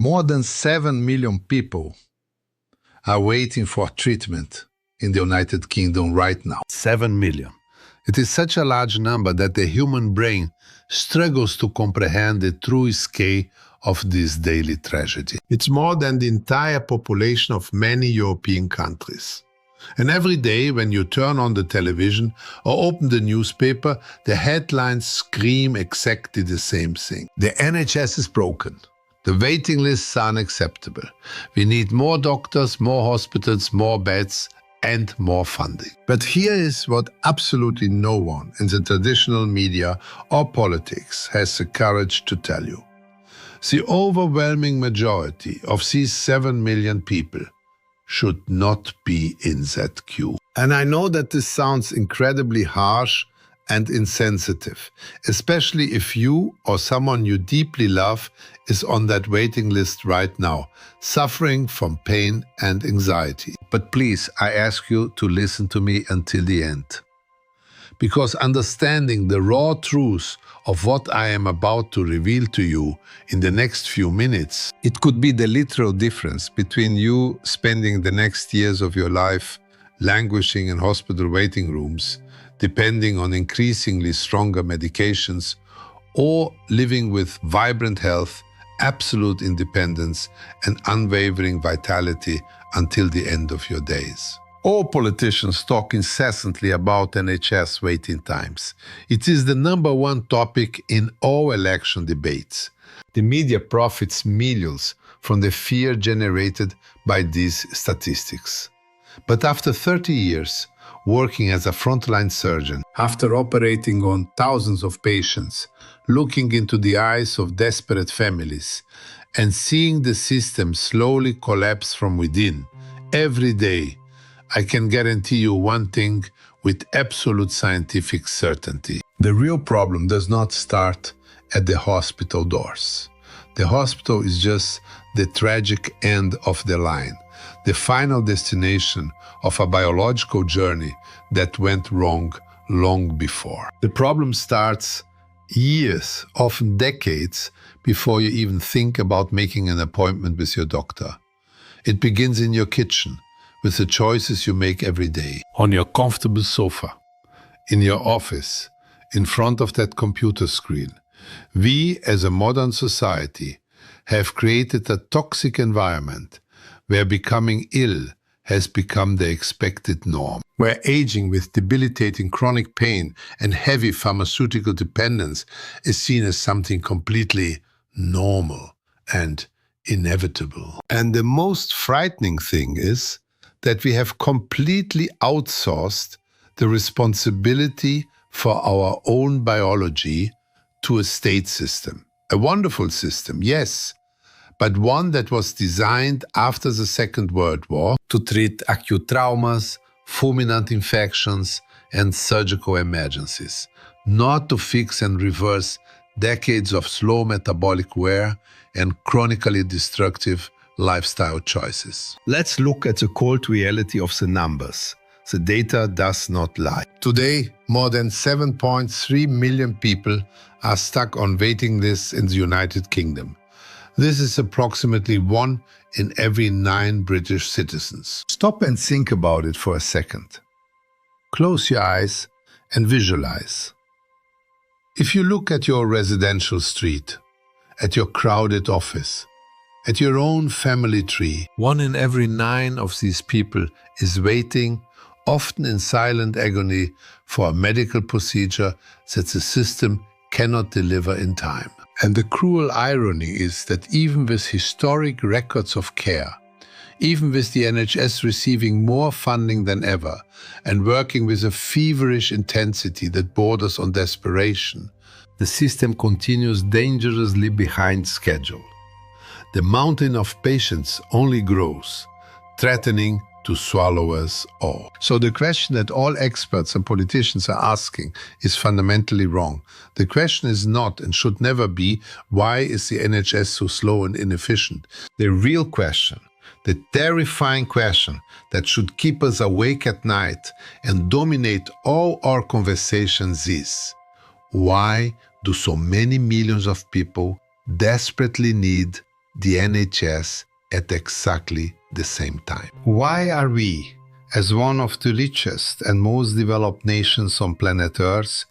More than 7 million people are waiting for treatment in the United Kingdom right now. 7 million. It is such a large number that the human brain struggles to comprehend the true scale of this daily tragedy. It's more than the entire population of many European countries. And every day when you turn on the television or open the newspaper, the headlines scream exactly the same thing. The NHS is broken. The waiting lists are unacceptable. We need more doctors, more hospitals, more beds, and more funding. But here is what absolutely no one in the traditional media or politics has the courage to tell you. The overwhelming majority of these 7 million people should not be in that queue. And I know that this sounds incredibly harsh and insensitive, especially if you or someone you deeply love is on that waiting list right now, suffering from pain and anxiety. But please, I ask you to listen to me until the end. Because understanding the raw truth of what I am about to reveal to you in the next few minutes, it could be the literal difference between you spending the next years of your life languishing in hospital waiting rooms, depending on increasingly stronger medications, or living with vibrant health, absolute independence, and unwavering vitality until the end of your days. All politicians talk incessantly about NHS waiting times. It is the #1 topic in all election debates. The media profits millions from the fear generated by these statistics. But after 30 years, working as a frontline surgeon, after operating on thousands of patients, looking into the eyes of desperate families, and seeing the system slowly collapse from within, every day, I can guarantee you one thing with absolute scientific certainty. The real problem does not start at the hospital doors. The hospital is just the tragic end of the line, the final destination of a biological journey that went wrong long before. The problem starts years, often decades, before you even think about making an appointment with your doctor. It begins in your kitchen, with the choices you make every day. On your comfortable sofa, in your office, in front of that computer screen. We, as a modern society, have created a toxic environment where becoming ill has become the expected norm, where aging with debilitating chronic pain and heavy pharmaceutical dependence is seen as something completely normal and inevitable. And the most frightening thing is that we have completely outsourced the responsibility for our own biology to a state system. A wonderful system, yes, but one that was designed after the Second World War to treat acute traumas, fulminant infections, and surgical emergencies, not to fix and reverse decades of slow metabolic wear and chronically destructive lifestyle choices. Let's look at the cold reality of the numbers. The data does not lie. Today, more than 7.3 million people are stuck on waiting lists in the United Kingdom. This is approximately 1 in every 9 British citizens. Stop and think about it for a second. Close your eyes and visualize. If you look at your residential street, at your crowded office, at your own family tree, 1 in every 9 of these people is waiting, often in silent agony, for a medical procedure that the system cannot deliver in time. And the cruel irony is that even with historic records of care, even with the NHS receiving more funding than ever and working with a feverish intensity that borders on desperation, the system continues dangerously behind schedule. The mountain of patients only grows, threatening to swallow us all. So the question that all experts and politicians are asking is fundamentally wrong. The question is not and should never be, why is the NHS so slow and inefficient? The real question, the terrifying question that should keep us awake at night and dominate all our conversations is, why do so many millions of people desperately need the NHS at exactly the same time. Why are we, as one of the richest and most developed nations on planet Earth,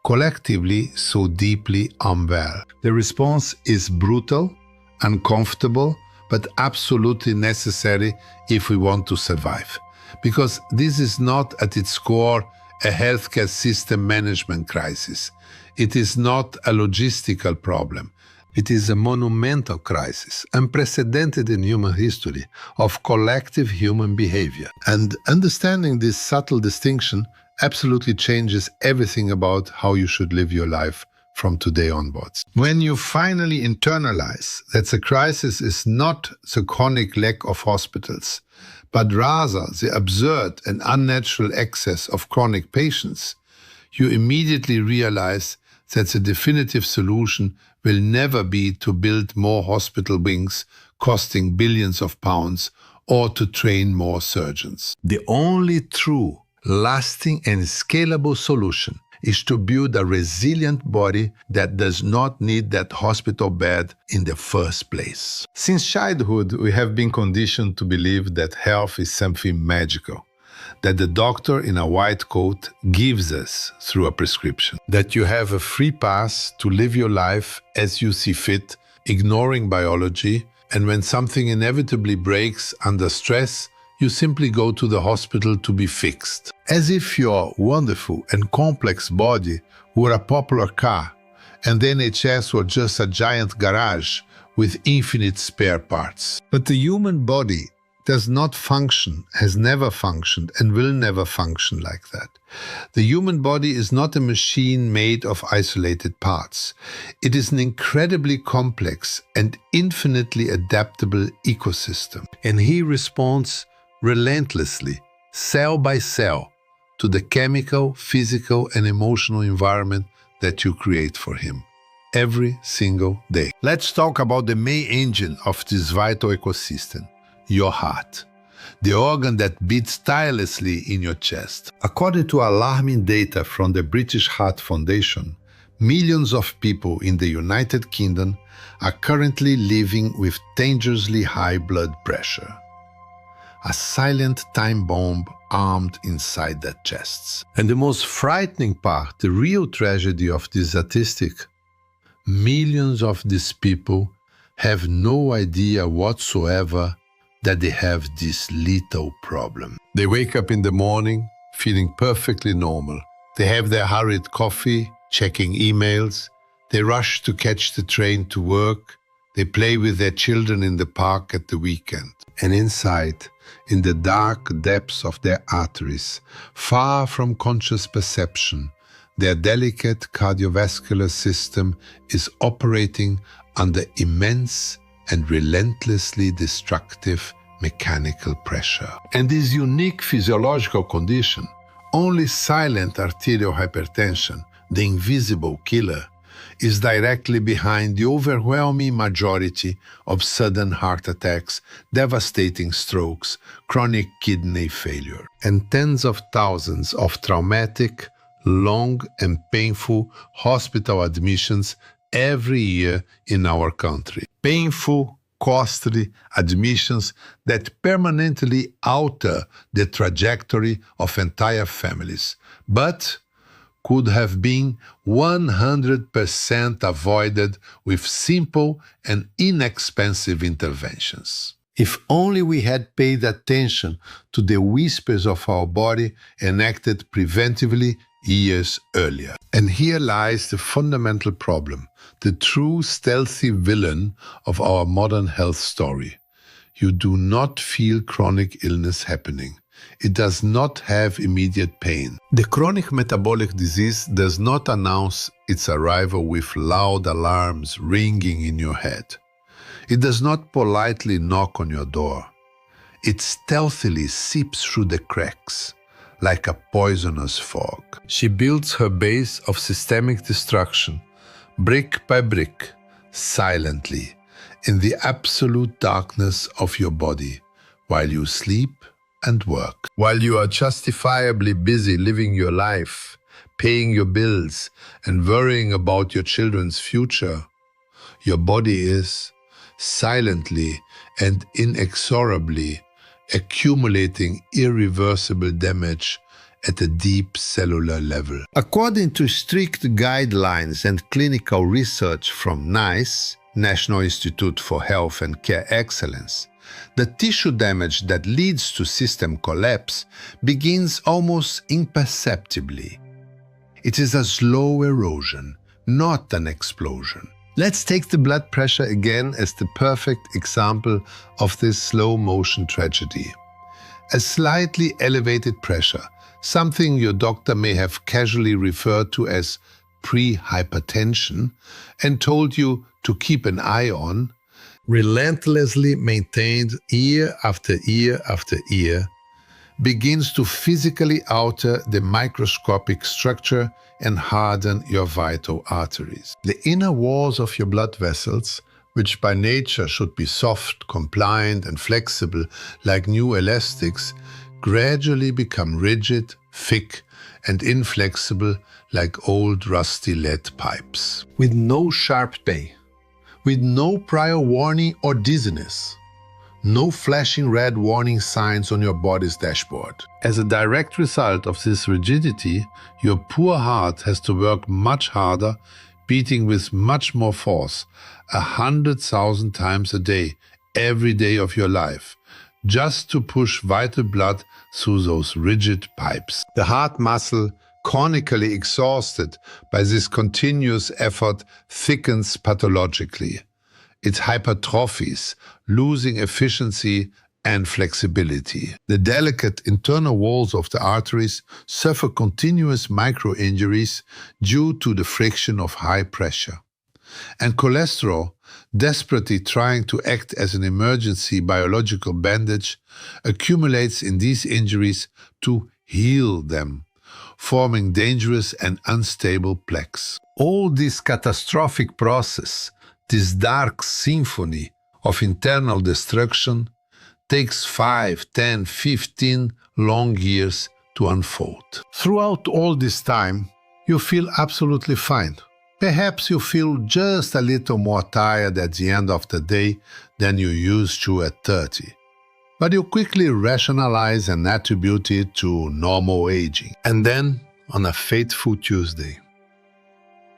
collectively so deeply unwell? The response is brutal, uncomfortable, but absolutely necessary if we want to survive. Because this is not at its core a healthcare system management crisis. It is not a logistical problem. It is a monumental crisis, unprecedented in human history, of collective human behavior. And understanding this subtle distinction absolutely changes everything about how you should live your life from today onwards. When you finally internalize that the crisis is not the chronic lack of hospitals, but rather the absurd and unnatural excess of chronic patients, you immediately realize that the definitive solution will never be to build more hospital wings costing billions of pounds or to train more surgeons. The only true, lasting and scalable solution is to build a resilient body that does not need that hospital bed in the first place. Since childhood, we have been conditioned to believe that health is something magical, that the doctor in a white coat gives us through a prescription, that you have a free pass to live your life as you see fit, ignoring biology, and when something inevitably breaks under stress, you simply go to the hospital to be fixed. As if your wonderful and complex body were a popular car, and the NHS were just a giant garage with infinite spare parts. But the human body does not function, has never functioned, and will never function like that. The human body is not a machine made of isolated parts. It is an incredibly complex and infinitely adaptable ecosystem. And he responds relentlessly, cell by cell, to the chemical, physical, and emotional environment that you create for him every single day. Let's talk about the main engine of this vital ecosystem, your heart, the organ that beats tirelessly in your chest. According to alarming data from the British Heart Foundation, millions of people in the United Kingdom are currently living with dangerously high blood pressure. A silent time bomb armed inside their chests. And the most frightening part, the real tragedy of this statistic, millions of these people have no idea whatsoever that they have this lethal problem. They wake up in the morning feeling perfectly normal. They have their hurried coffee, checking emails. They rush to catch the train to work. They play with their children in the park at the weekend. And inside, in the dark depths of their arteries, far from conscious perception, their delicate cardiovascular system is operating under immense and relentlessly destructive mechanical pressure. And this unique physiological condition, only silent arterial hypertension, the invisible killer, is directly behind the overwhelming majority of sudden heart attacks, devastating strokes, chronic kidney failure, and tens of thousands of traumatic, long and painful hospital admissions every year in our country. Painful, costly admissions that permanently alter the trajectory of entire families, but could have been 100% avoided with simple and inexpensive interventions. If only we had paid attention to the whispers of our body and acted preventively years earlier. And here lies the fundamental problem, the true stealthy villain of our modern health story. You do not feel chronic illness happening. It does not have immediate pain. The chronic metabolic disease does not announce its arrival with loud alarms ringing in your head. It does not politely knock on your door. It stealthily seeps through the cracks, like a poisonous fog. She builds her base of systemic destruction, brick by brick, silently, in the absolute darkness of your body, while you sleep and work. While you are justifiably busy living your life, paying your bills, and worrying about your children's future, your body is, silently and inexorably accumulating irreversible damage at a deep cellular level. According to strict guidelines and clinical research from NICE, National Institute for Health and Care Excellence, the tissue damage that leads to system collapse begins almost imperceptibly. It is a slow erosion, not an explosion. Let's take the blood pressure again as the perfect example of this slow-motion tragedy. A slightly elevated pressure, something your doctor may have casually referred to as pre-hypertension and told you to keep an eye on, relentlessly maintained year after year after year, begins to physically alter the microscopic structure and harden your vital arteries. The inner walls of your blood vessels, which by nature should be soft, compliant, and flexible like new elastics, gradually become rigid, thick, and inflexible like old rusty lead pipes. With no sharp pain, with no prior warning or dizziness, no flashing red warning signs on your body's dashboard. As a direct result of this rigidity, your poor heart has to work much harder, beating with much more force, 100,000 times a day, every day of your life, just to push vital blood through those rigid pipes. The heart muscle, chronically exhausted by this continuous effort, thickens pathologically. It hypertrophies, losing efficiency and flexibility. The delicate internal walls of the arteries suffer continuous micro-injuries due to the friction of high pressure. And cholesterol, desperately trying to act as an emergency biological bandage, accumulates in these injuries to heal them, forming dangerous and unstable plaques. All this catastrophic process, this dark symphony of internal destruction, takes 5, 10, 15 long years to unfold. Throughout all this time, you feel absolutely fine. Perhaps you feel just a little more tired at the end of the day than you used to at 30. But you quickly rationalize and attribute it to normal aging. And then, on a fateful Tuesday,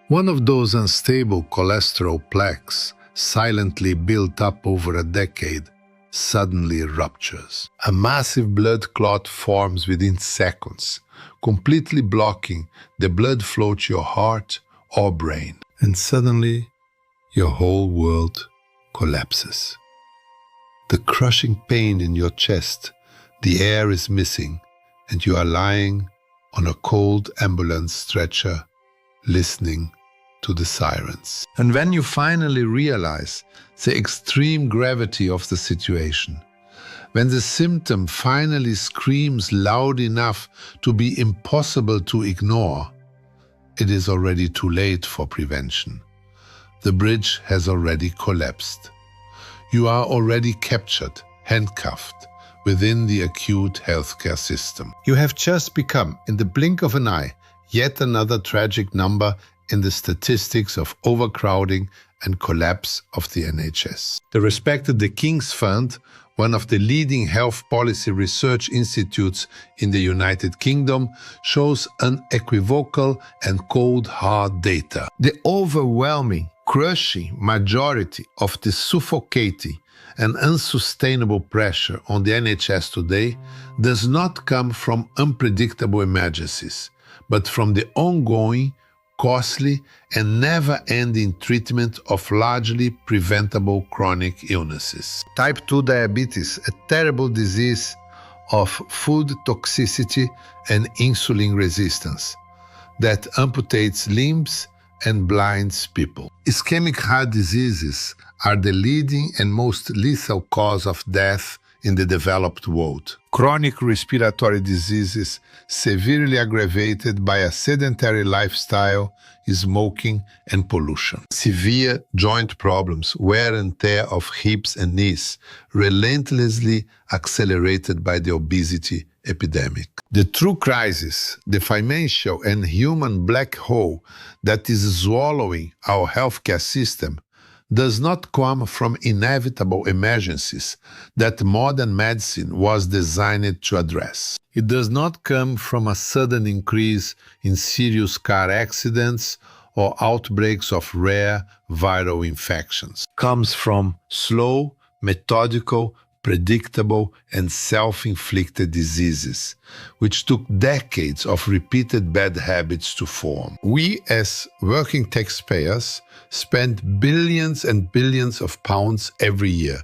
one of those unstable cholesterol plaques, silently built up over a decade, suddenly ruptures. A massive blood clot forms within seconds, completely blocking the blood flow to your heart or brain. And suddenly, your whole world collapses. The crushing pain in your chest, the air is missing, and you are lying on a cold ambulance stretcher, listening to the sirens. And when you finally realize the extreme gravity of the situation, when the symptom finally screams loud enough to be impossible to ignore, it is already too late for prevention. The bridge has already collapsed. You are already captured, handcuffed, within the acute healthcare system. You have just become, in the blink of an eye, yet another tragic number in the statistics of overcrowding and collapse of the NHS. The respected The King's Fund, one of the leading health policy research institutes in the United Kingdom, shows unequivocal and cold hard data. The overwhelming, crushing majority of the suffocating and unsustainable pressure on the NHS today does not come from unpredictable emergencies, but from the ongoing, costly, and never-ending treatment of largely preventable chronic illnesses. Type 2 diabetes, a terrible disease of food toxicity and insulin resistance that amputates limbs and blinds people. Ischemic heart diseases are the leading and most lethal cause of death in the developed world. Chronic respiratory diseases severely aggravated by a sedentary lifestyle, smoking, and pollution. Severe joint problems, wear and tear of hips and knees, relentlessly accelerated by the obesity epidemic. The true crisis, the financial and human black hole that is swallowing our healthcare system, does not come from inevitable emergencies that modern medicine was designed to address. It does not come from a sudden increase in serious car accidents or outbreaks of rare viral infections. It comes from slow, methodical, predictable, and self-inflicted diseases, which took decades of repeated bad habits to form. We, as working taxpayers, spend billions and billions of pounds every year,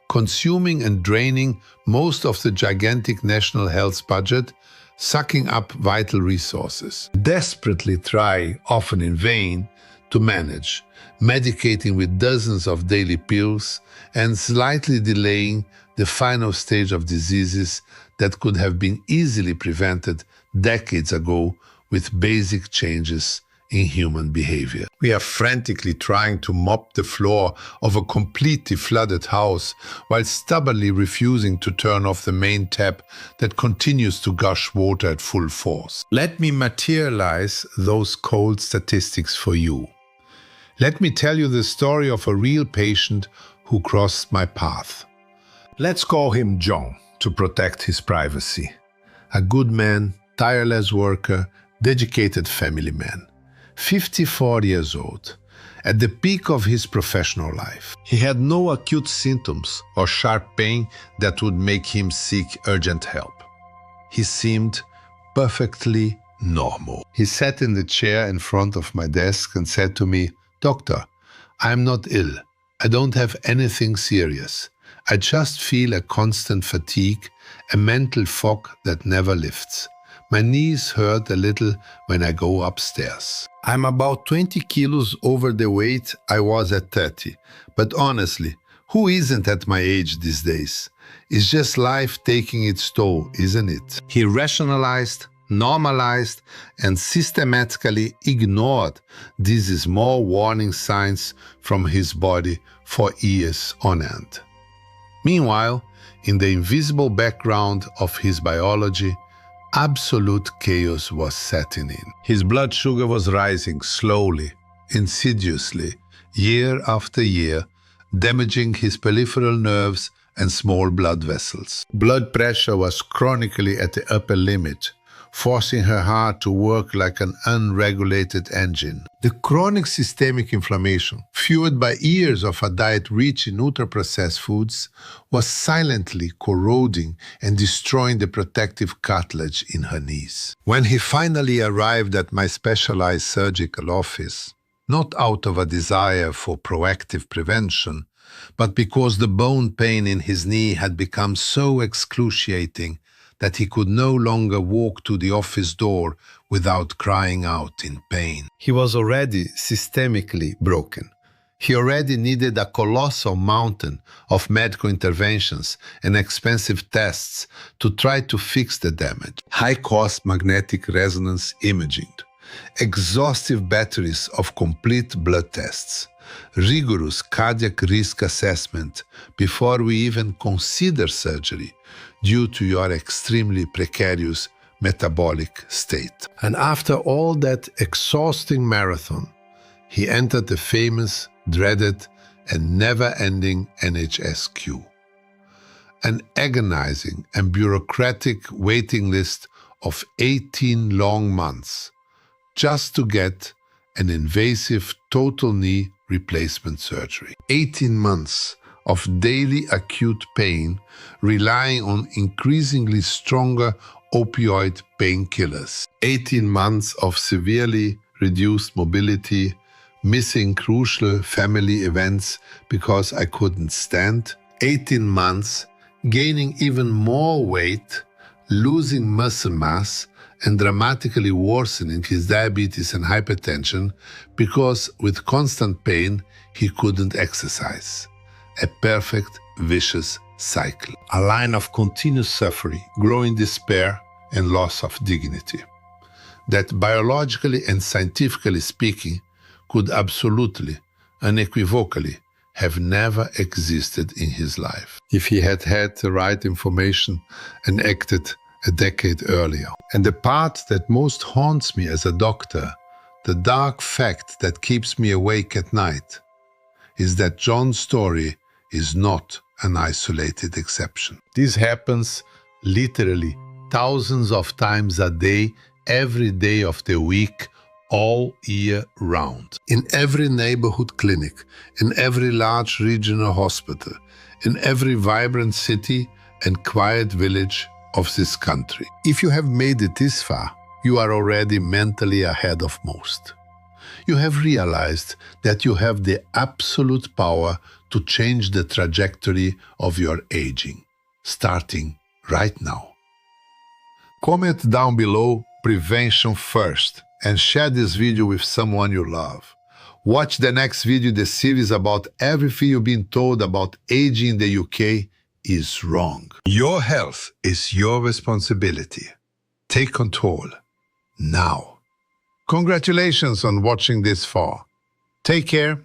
consuming and draining most of the gigantic national health budget, sucking up vital resources. Desperately try, often in vain, to manage, medicating with dozens of daily pills and slightly delaying the final stage of diseases that could have been easily prevented decades ago with basic changes in human behavior. We are frantically trying to mop the floor of a completely flooded house while stubbornly refusing to turn off the main tap that continues to gush water at full force. Let me materialize those cold statistics for you. Let me tell you the story of a real patient who crossed my path. Let's call him John to protect his privacy. A good man, tireless worker, dedicated family man. 54 years old, at the peak of his professional life. He had no acute symptoms or sharp pain that would make him seek urgent help. He seemed perfectly normal. He sat in the chair in front of my desk and said to me, "Doctor, I'm not ill. I don't have anything serious. I just feel a constant fatigue, a mental fog that never lifts. My knees hurt a little when I go upstairs. I'm about 20 kilos over the weight I was at 30. But honestly, who isn't at my age these days? It's just life taking its toll, isn't it?" He rationalized, normalized, and systematically ignored these small warning signs from his body for years on end. Meanwhile, in the invisible background of his biology, absolute chaos was setting in. His blood sugar was rising slowly, insidiously, year after year, damaging his peripheral nerves and small blood vessels. Blood pressure was chronically at the upper limit, forcing her heart to work like an unregulated engine. The chronic systemic inflammation, fueled by years of a diet rich in ultra-processed foods, was silently corroding and destroying the protective cartilage in her knees. When he finally arrived at my specialized surgical office, not out of a desire for proactive prevention, but because the bone pain in his knee had become so excruciating that he could no longer walk to the office door without crying out in pain. He was already systemically broken. He already needed a colossal mountain of medical interventions and expensive tests to try to fix the damage. High-cost magnetic resonance imaging, exhaustive batteries of complete blood tests, rigorous cardiac risk assessment before we even consider surgery due to your extremely precarious metabolic state. And after all that exhausting marathon, he entered the famous, dreaded, and never-ending NHS queue. An agonizing and bureaucratic waiting list of 18 long months just to get an invasive total knee replacement surgery. 18 months of daily acute pain relying on increasingly stronger opioid painkillers. 18 months of severely reduced mobility, missing crucial family events because I couldn't stand. 18 months gaining even more weight, losing muscle mass, and dramatically worsening his diabetes and hypertension because with constant pain he couldn't exercise. A perfect vicious cycle. A line of continuous suffering, growing despair, and loss of dignity that biologically and scientifically speaking could absolutely, unequivocally have never existed in his life if he had had the right information and acted a decade earlier. And the part that most haunts me as a doctor, the dark fact that keeps me awake at night, is that John's story is not an isolated exception. This happens literally thousands of times a day, every day of the week, all year round. In every neighborhood clinic, in every large regional hospital, in every vibrant city and quiet village of this country. If you have made it this far, you are already mentally ahead of most. You have realized that you have the absolute power to change the trajectory of your aging, starting right now. Comment down below prevention first and share this video with someone you love. Watch the next video in the series about everything you've been told about aging in the UK is wrong. Your health is your responsibility. Take control now. Congratulations on watching this far. Take care